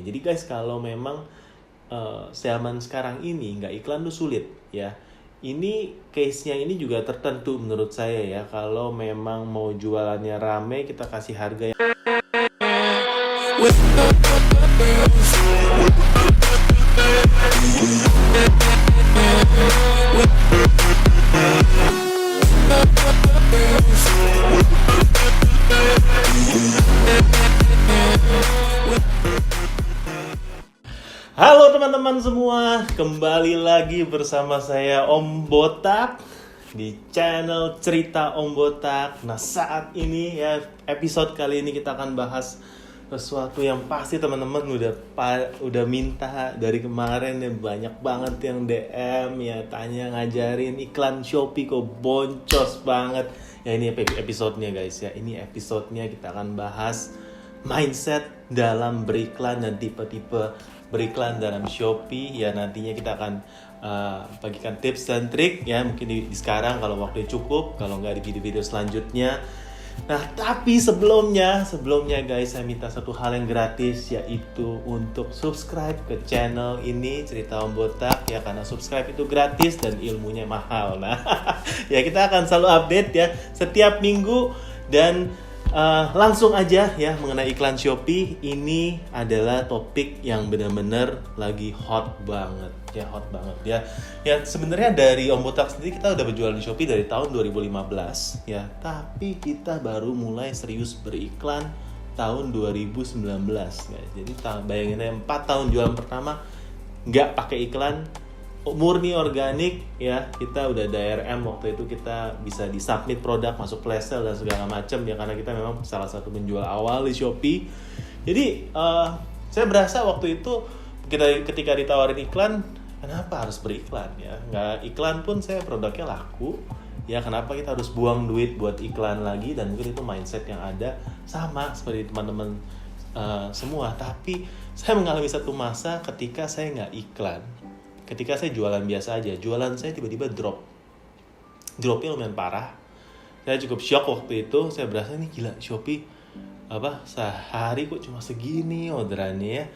Jadi guys, kalau memang zaman sekarang ini nggak iklan tuh sulit ya. Ini case-nya ini juga tertentu menurut saya ya. Kalau memang mau jualannya rame, kita kasih harga yang Halo teman-teman semua, kembali lagi bersama saya Om Botak di channel Cerita Om Botak. Nah, saat ini ya, episode kali ini kita akan bahas sesuatu yang pasti teman-teman udah minta dari kemarin ya, banyak banget yang DM ya, tanya ngajarin iklan Shopee kok boncos banget. Ya ini episodenya guys ya, ini episodenya kita akan bahas mindset dalam beriklan dan tipe-tipe beriklan dalam Shopee ya. Nantinya kita akan bagikan tips dan trik ya, mungkin di sekarang kalau waktu cukup, kalau nggak di video-video selanjutnya. Nah, tapi sebelumnya guys, saya minta satu hal yang gratis, yaitu untuk subscribe ke channel ini Cerita Om Botak ya, karena subscribe itu gratis dan ilmunya mahal. Nah, ya kita akan selalu update ya setiap minggu. Dan langsung aja ya, mengenai iklan Shopee, ini adalah topik yang benar-benar lagi hot banget ya, ya sebenarnya dari Om Botak sendiri kita udah berjualan di Shopee dari tahun 2015 ya, tapi kita baru mulai serius beriklan tahun 2019 ya. Jadi bayangin aja, 4 tahun jualan pertama nggak pakai iklan, murni organik ya. Kita udah ada DRM waktu itu, kita bisa disubmit produk masuk flash sale dan segala macam ya, karena kita memang salah satu penjual awal di Shopee. Jadi saya berasa waktu itu ketika ditawarin iklan, kenapa harus beriklan ya? Nggak iklan pun saya produknya laku ya, kenapa kita harus buang duit buat iklan lagi? Dan mungkin itu mindset yang ada sama seperti teman-teman semua. Tapi saya mengalami satu masa ketika saya nggak iklan. Ketika saya jualan biasa aja, jualan saya tiba-tiba dropnya lumayan parah. Saya cukup shock waktu itu. Saya berasa ini gila, Shopee sehari kok cuma segini orderannya ya.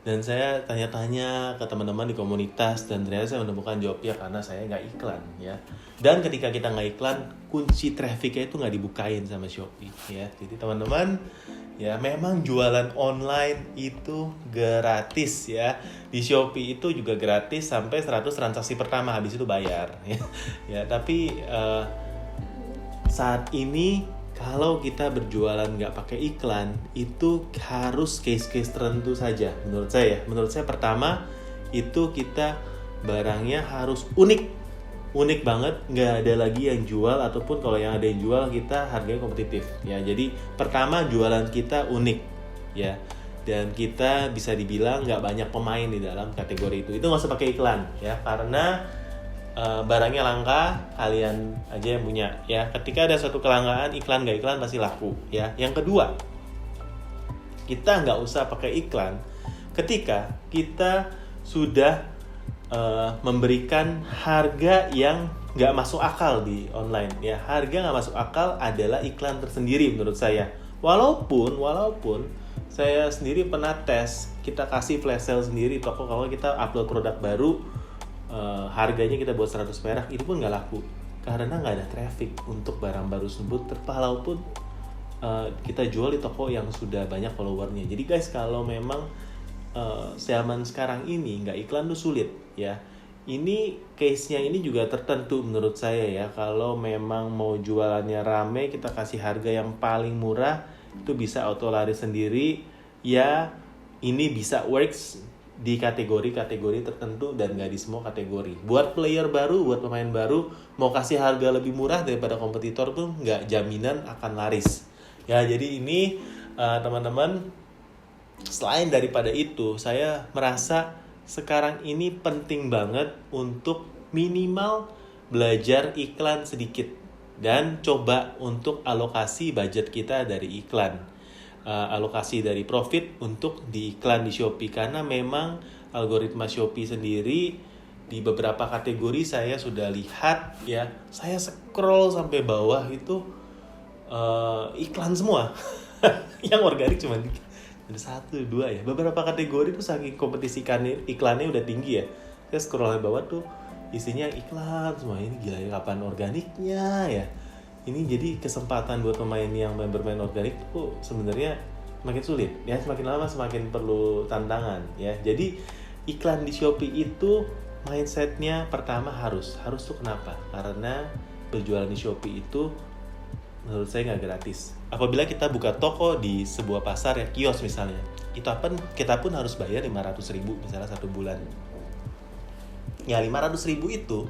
Dan saya tanya-tanya ke teman-teman di komunitas, dan ternyata saya menemukan jawabnya karena saya nggak iklan ya. Dan ketika kita nggak iklan, kunci trafficnya itu nggak dibukain sama Shopee ya. Jadi teman-teman ya, memang jualan online itu gratis ya. Di Shopee itu juga gratis sampai 100 transaksi pertama, habis itu bayar ya. Ya, tapi saat ini kalau kita berjualan nggak pakai iklan, itu harus case-case tertentu saja menurut saya. Menurut saya pertama itu kita barangnya harus unik banget, nggak ada lagi yang jual, ataupun kalau yang ada yang jual kita harganya kompetitif ya. Jadi pertama, jualan kita unik ya, dan kita bisa dibilang nggak banyak pemain di dalam kategori itu nggak usah pakai iklan ya, karena barangnya langka, kalian aja yang punya ya. Ketika ada suatu kelangkaan, iklan nggak iklan pasti laku ya. Yang kedua, kita nggak usah pakai iklan ketika kita sudah memberikan harga yang nggak masuk akal di online ya. Harga nggak masuk akal adalah iklan tersendiri menurut saya. Walaupun saya sendiri pernah tes, kita kasih flash sale sendiri toko, kalau kita upload produk baru, harganya kita buat 100 perak, itu pun nggak laku karena nggak ada traffic untuk barang baru tersebut, walaupun kita jual di toko yang sudah banyak followernya. Jadi guys, kalau memang zaman sekarang ini nggak iklan tuh sulit ya. Ini case-nya ini juga tertentu menurut saya ya. Kalau memang mau jualannya rame, kita kasih harga yang paling murah, itu bisa auto lari sendiri ya. Ini bisa works di kategori-kategori tertentu dan nggak di semua kategori. Buat player baru, buat pemain baru, mau kasih harga lebih murah daripada kompetitor tuh nggak jaminan akan laris ya. Jadi ini teman-teman, selain daripada itu, saya merasa sekarang ini penting banget untuk minimal belajar iklan sedikit dan coba untuk alokasi budget kita dari iklan, alokasi dari profit untuk di iklan di Shopee. Karena memang algoritma Shopee sendiri di beberapa kategori saya sudah lihat ya, saya scroll sampai bawah itu iklan semua. Yang organik ada 1, 2 ya. Beberapa kategori tuh saking kompetisi iklannya udah tinggi ya. Saya scroll ke bawah tuh isinya iklan semua. Ini gila ya, kapan organiknya ya. Ini jadi kesempatan buat pemain yang bermain organik tuh sebenarnya semakin sulit ya, semakin lama semakin perlu tantangan ya. Jadi iklan di Shopee itu mindsetnya pertama harus tuh kenapa? Karena berjualan di Shopee itu menurut saya nggak gratis. Apabila kita buka toko di sebuah pasar ya, kios misalnya, kita pun harus bayar 500.000 misalnya 1 bulan. Ya 500.000 itu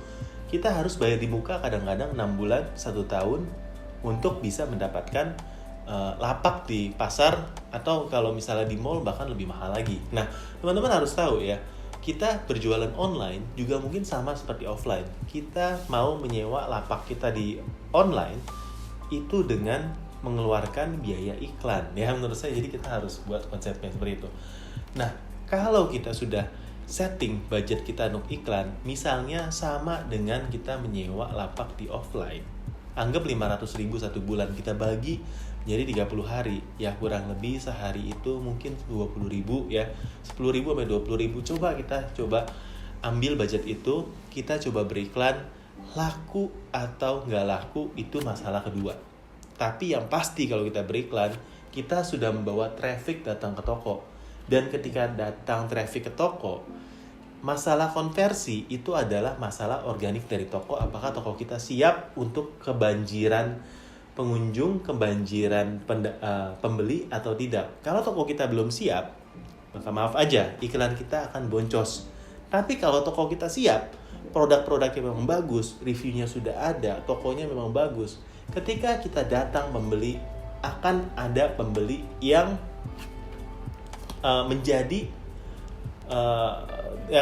kita harus bayar di muka kadang-kadang 6 bulan, 1 tahun untuk bisa mendapatkan lapak di pasar, atau kalau misalnya di mall bahkan lebih mahal lagi. Nah, teman-teman harus tahu ya, kita berjualan online juga mungkin sama seperti offline. Kita mau menyewa lapak kita di online itu dengan mengeluarkan biaya iklan ya, menurut saya. Jadi kita harus buat konsepnya seperti itu. Nah, kalau kita sudah setting budget kita untuk iklan, misalnya sama dengan kita menyewa lapak di offline, anggap 500.000 1 bulan, kita bagi jadi 30 hari ya, kurang lebih sehari itu mungkin 20.000 ya, 10.000 sampai 20.000. Coba ambil budget itu, kita coba beriklan. Laku atau nggak laku itu masalah kedua. Tapi yang pasti kalau kita beriklan, kita sudah membawa traffic datang ke toko. Dan ketika datang traffic ke toko, masalah konversi itu adalah masalah organik dari toko. Apakah toko kita siap untuk kebanjiran pengunjung, kebanjiran pembeli atau tidak? Kalau toko kita belum siap, maka maaf aja, iklan kita akan boncos. Tapi kalau toko kita siap, produk-produknya memang bagus, reviewnya sudah ada, tokonya memang bagus, ketika kita datang membeli, akan ada pembeli yang menjadi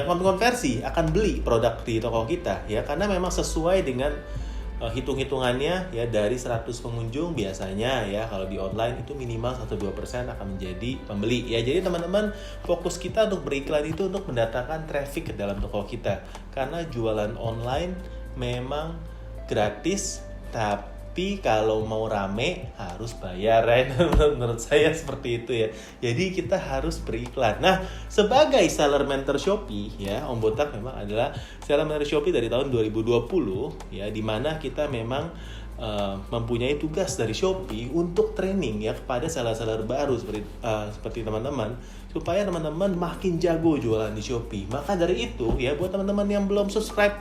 konversi, akan beli produk di toko kita ya, karena memang sesuai dengan hitung-hitungannya ya. Dari 100 pengunjung biasanya ya, kalau di online itu minimal 1-2% akan menjadi pembeli ya. Jadi teman-teman, fokus kita untuk beriklan itu untuk mendatangkan traffic ke dalam toko kita, karena jualan online memang gratis, tapi kalau mau rame harus bayar ya. Menurut saya seperti itu ya. Jadi kita harus beriklan. Nah, sebagai seller mentor Shopee ya, Om Botak memang adalah seller mentor Shopee dari tahun 2020 ya, dimana kita memang mempunyai tugas dari Shopee untuk training ya kepada seller-seller baru seperti teman-teman, supaya teman-teman makin jago jualan di Shopee. Maka dari itu ya, buat teman-teman yang belum subscribe,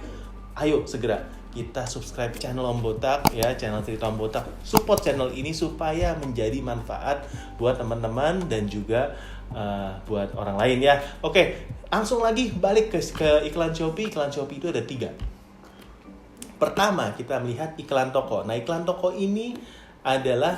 ayo segera kita subscribe channel Om Botak ya, channel Cerita Om Botak. Support channel ini supaya menjadi manfaat buat teman-teman dan juga buat orang lain ya. Oke, langsung lagi balik ke iklan Shopee. Iklan Shopee itu ada 3. Pertama, kita melihat iklan toko. Nah, iklan toko ini adalah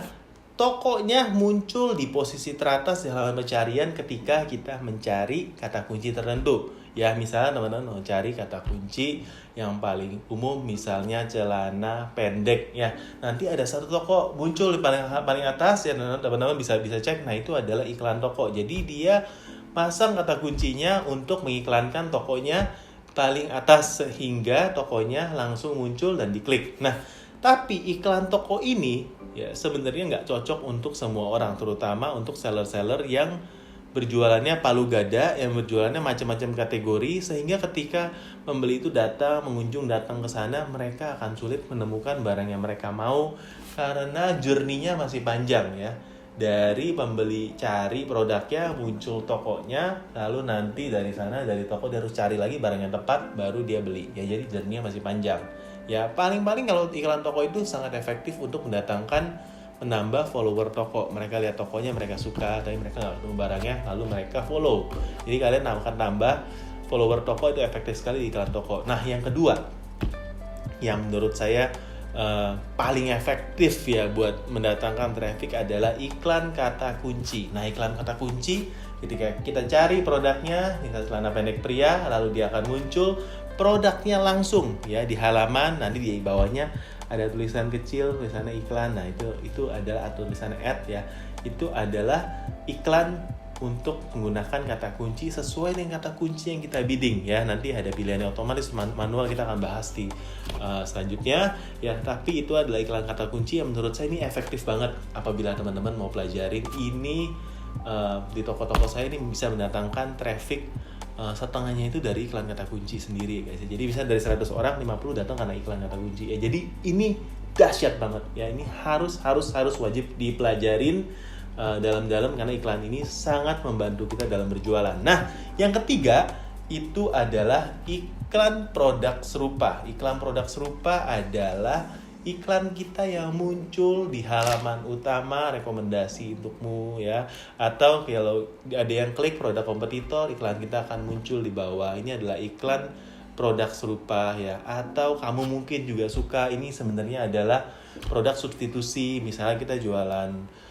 tokonya muncul di posisi teratas di halaman pencarian ketika kita mencari kata kunci tertentu. Ya, misalnya teman-teman mau cari kata kunci yang paling umum, misalnya celana pendek ya. Nanti ada satu toko muncul di paling atas ya, teman-teman bisa cek. Nah, itu adalah iklan toko. Jadi dia pasang kata kuncinya untuk mengiklankan tokonya paling atas sehingga tokonya langsung muncul dan diklik. Nah, tapi iklan toko ini ya sebenarnya nggak cocok untuk semua orang, terutama untuk seller-seller yang berjualannya palu gada, yang berjualannya macam-macam kategori, sehingga ketika pembeli itu pengunjung datang ke sana, mereka akan sulit menemukan barang yang mereka mau karena journey-nya masih panjang ya. Dari pembeli cari produknya, muncul tokonya, lalu nanti dari sana, dari toko dia harus cari lagi barang yang tepat, baru dia beli ya. Jadi journey-nya masih panjang ya. Paling-paling kalau iklan toko itu sangat efektif untuk menambah follower toko. Mereka lihat tokonya, mereka suka, tapi mereka nggak ketemu barangnya, lalu mereka follow. Jadi kalian akan tambah follower toko, itu efektif sekali di iklan toko. Nah, yang kedua, yang menurut saya paling efektif ya buat mendatangkan traffic adalah iklan kata kunci. Nah, iklan kata kunci ketika kita cari produknya, misalnya celana pendek pria, lalu dia akan muncul produknya langsung ya di halaman. Nanti di bawahnya ada tulisan kecil, tulisannya iklan. Nah, itu adalah tulisan ad ya. Itu adalah iklan untuk menggunakan kata kunci sesuai dengan kata kunci yang kita bidding ya. Nanti ada pilihannya otomatis, manual kita akan bahas di selanjutnya ya. Tapi itu adalah iklan kata kunci yang menurut saya ini efektif banget apabila teman-teman mau pelajarin. Ini di toko-toko saya ini bisa mendatangkan traffic setengahnya itu dari iklan kata kunci sendiri guys. Jadi bisa dari 100 orang 50 datang karena iklan kata kunci ya. Jadi ini dahsyat banget ya. Ini harus wajib dipelajarin dalam-dalam karena iklan ini sangat membantu kita dalam berjualan. Nah, yang ketiga itu adalah iklan produk serupa. Iklan produk serupa adalah iklan kita yang muncul di halaman utama rekomendasi untukmu ya, atau kalau ada yang klik produk kompetitor, iklan kita akan muncul di bawah. Ini adalah iklan produk serupa ya. Atau kamu mungkin juga suka, ini sebenarnya adalah produk substitusi. Misalnya kita jualan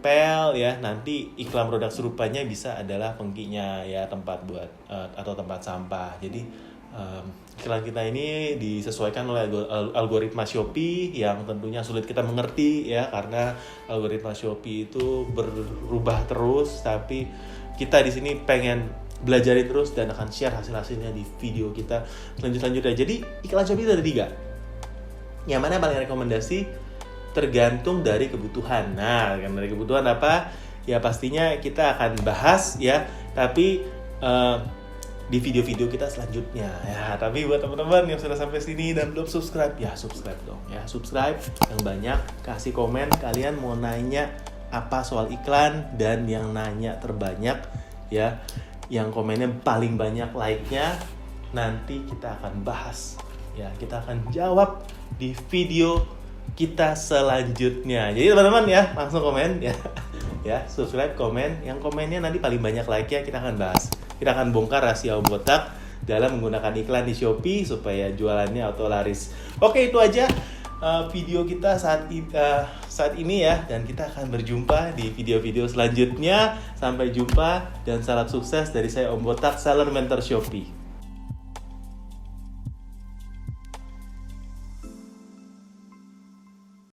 pel ya, nanti iklan produk serupanya bisa adalah pengkinya ya, tempat buat atau tempat sampah. Jadi iklan kita ini disesuaikan oleh algoritma Shopee yang tentunya sulit kita mengerti ya, karena algoritma Shopee itu berubah terus. Tapi kita di sini pengen belajarin terus dan akan share hasil-hasilnya di video kita selanjutnya. Jadi iklan Shopee itu ada 3. Yang mana yang paling rekomendasi tergantung dari kebutuhan. Nah, dari kebutuhan apa? Ya pastinya kita akan bahas ya, tapi di video-video kita selanjutnya ya. Tapi buat teman-teman yang sudah sampai sini dan belum subscribe, ya subscribe dong ya. Subscribe yang banyak, kasih komen kalian mau nanya apa soal iklan, dan yang nanya terbanyak ya, yang komennya paling banyak like-nya, nanti kita akan bahas ya, kita akan jawab di video kita selanjutnya. Jadi teman-teman ya, langsung komen ya. Ya, subscribe, komen. Yang komennya nanti paling banyak like-nya kita akan bahas. Kita akan bongkar rahasia Om Botak dalam menggunakan iklan di Shopee supaya jualannya auto laris. Oke, itu aja video kita saat ini ya, dan kita akan berjumpa di video-video selanjutnya. Sampai jumpa dan salam sukses dari saya Om Botak, Seller Mentor Shopee.